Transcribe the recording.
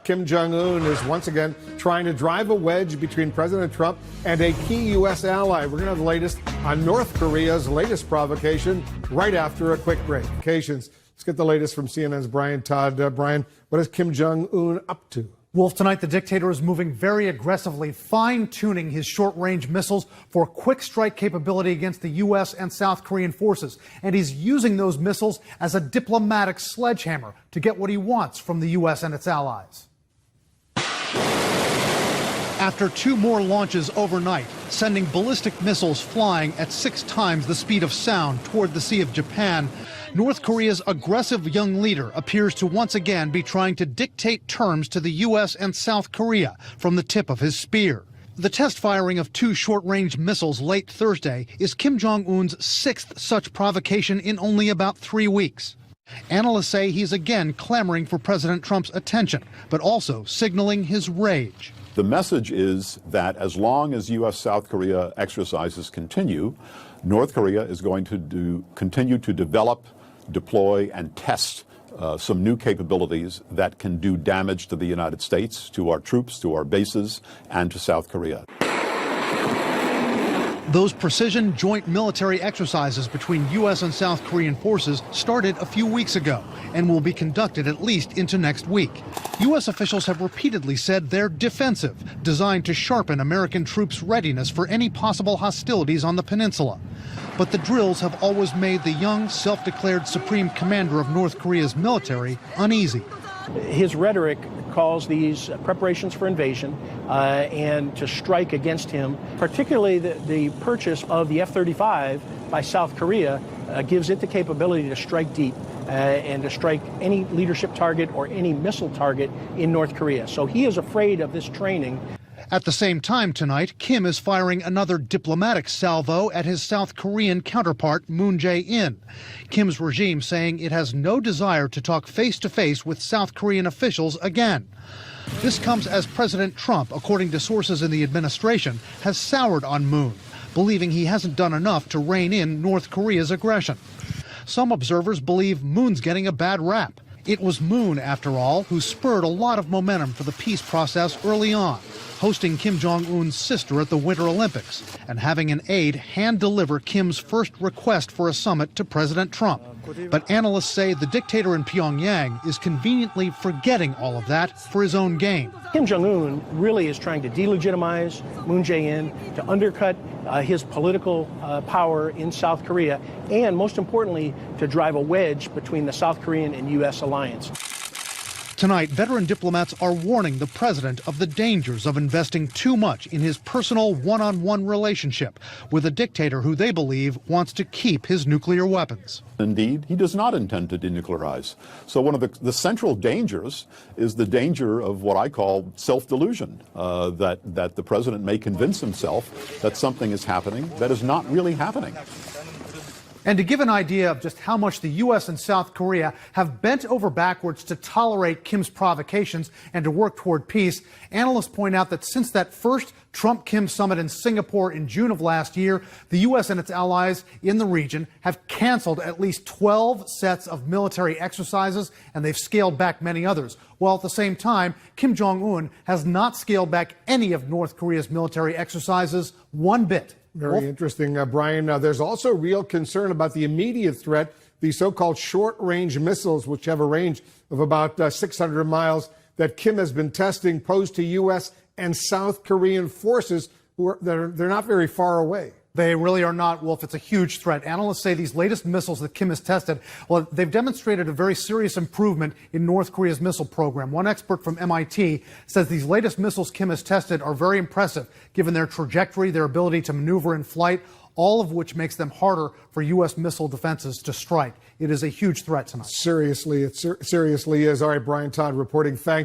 Kim Jong-un is once again trying to drive a wedge between President Trump and a key U.S. ally. We're going to have the latest on North Korea's latest provocation right after a quick break. Let's get the latest from CNN's Brian Todd. Brian, what is Kim Jong-un up to? Wolf, tonight the dictator is moving very aggressively, fine-tuning his short-range missiles for quick strike capability against the U.S. and South Korean forces. And he's using those missiles as a diplomatic sledgehammer to get what he wants from the U.S. and its allies. After 2 more launches overnight, sending ballistic missiles flying at 6 times the speed of sound toward the Sea of Japan, North Korea's aggressive young leader appears to once again be trying to dictate terms to the U.S. and South Korea from the tip of his spear. The test firing of 2 short-range missiles late Thursday is Kim Jong-un's 6th such provocation in only about 3 weeks. Analysts say he's again clamoring for President Trump's attention, but also signaling his rage. The message is that as long as U.S.-South Korea exercises continue, North Korea is going to continue to develop, deploy, and test some new capabilities that can do damage to the United States, to our troops, to our bases, and to South Korea. Those precision joint military exercises between U.S. and South Korean forces started a few weeks ago and will be conducted at least into next week. U.S. officials have repeatedly said they're defensive, designed to sharpen American troops' readiness for any possible hostilities on the peninsula. But the drills have always made the young, self-declared supreme commander of North Korea's military uneasy. His rhetoric calls these preparations for invasion and to strike against him. Particularly the purchase of the F-35 by South Korea gives it the capability to strike deep and to strike any leadership target or any missile target in North Korea. So he is afraid of this training. At the same time tonight, Kim is firing another diplomatic salvo at his South Korean counterpart, Moon Jae-in. Kim's regime saying it has no desire to talk face-to-face with South Korean officials again. This comes as President Trump, according to sources in the administration, has soured on Moon, believing he hasn't done enough to rein in North Korea's aggression. Some observers believe Moon's getting a bad rap. It was Moon, after all, who spurred a lot of momentum for the peace process early on, hosting Kim Jong-un's sister at the Winter Olympics and having an aide hand-deliver Kim's first request for a summit to President Trump. But analysts say the dictator in Pyongyang is conveniently forgetting all of that for his own gain. Kim Jong-un really is trying to delegitimize Moon Jae-in, to undercut his political power in South Korea, and most importantly, to drive a wedge between the South Korean and U.S. alliance. Tonight, veteran diplomats are warning the president of the dangers of investing too much in his personal one-on-one relationship with a dictator who they believe wants to keep his nuclear weapons. Indeed, he does not intend to denuclearize. So one of the central dangers is the danger of what I call self-delusion, that the president may convince himself that something is happening that is not really happening. And to give an idea of just how much the U.S. and South Korea have bent over backwards to tolerate Kim's provocations and to work toward peace, analysts point out that since that first Trump-Kim summit in Singapore in June of last year, the U.S. and its allies in the region have canceled at least 12 sets of military exercises, and they've scaled back many others. While at the same time, Kim Jong-un has not scaled back any of North Korea's military exercises one bit. Very interesting, Brian. Now, there's also real concern about the immediate threat, the so-called short-range missiles, which have a range of about 600 miles, that Kim has been testing, posed to U.S. and South Korean forces they're not very far away. They really are not, Wolf. It's a huge threat. Analysts say these latest missiles that Kim has tested, well, they've demonstrated a very serious improvement in North Korea's missile program. One expert from MIT says these latest missiles Kim has tested are very impressive, given their trajectory, their ability to maneuver in flight, all of which makes them harder for U.S. missile defenses to strike. It is a huge threat tonight. Seriously, it seriously is. All right, Brian Todd reporting. Thank you.